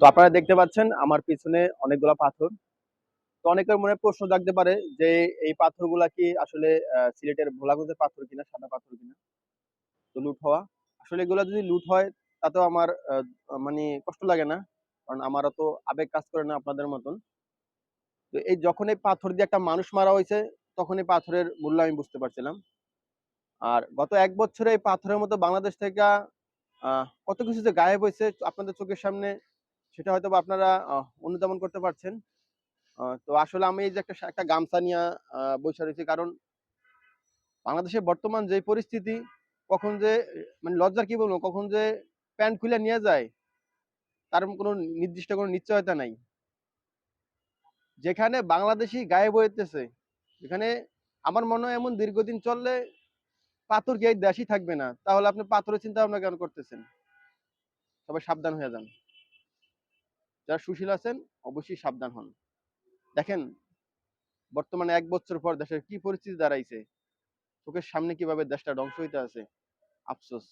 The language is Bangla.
তো আপনারা দেখতে পাচ্ছেন আমার পিছনে অনেকগুলা পাথর। তো অনেকের মনে প্রশ্ন জাগতে পারে যে এই পাথরগুলা কি আসলে সিলেটের ভোলাগঞ্জের পাথর কিনা, সাদা পাথর কিনা, তো লুট হওয়া। আসলে এগুলা যদি লুট হয় তাতেও আমার মানে কষ্ট লাগে না, কারণ আমারও তো আবেগ কাজ করে না আপনাদের মতন। তো এই যখন এই পাথর দিয়ে একটা মানুষ মারা হয়েছে, তখন এই পাথরের মূল্য আমি বুঝতে পারছিলাম। আর গত 1 বছরে এই পাথরের মতো বাংলাদেশ থেকে কত কিছু যে গায়েব হয়েছে আপনাদের চোখের সামনে, সেটা হয়তো বা আপনারা অনুধাবন করতে পারছেন। তো আসলে আমি এই যে একটা একটা গামছা নিয়ে বসে রয়েছি, কারণ বাংলাদেশের বর্তমান যে পরিস্থিতি, কখন যে মানে লজ্জার কি বলবো, কখন যে প্যান্ট খুলে নিয়ে যায় তার কোনো নির্দিষ্ট কোনো নিশ্চয়তা নাই। যেখানে বাংলাদেশি গায়েব হইতেছে, যেখানে আমার মনে হয় এমন দীর্ঘদিন চললে পাথর কি এই দেশই থাকবে না, তাহলে আপনি পাথরের চিন্তা ভাবনা কেন করতেছেন? সবাই সাবধান হয়ে যান। যারা সুশীল আছেন অবশ্যই সাবধান হন। দেখেন বর্তমানে 1 বছর পর দেশের কি পরিস্থিতি দাঁড়াইছে, চোখের সামনে কিভাবে দেশটা ধ্বংস হইতে আছে। আফসোস।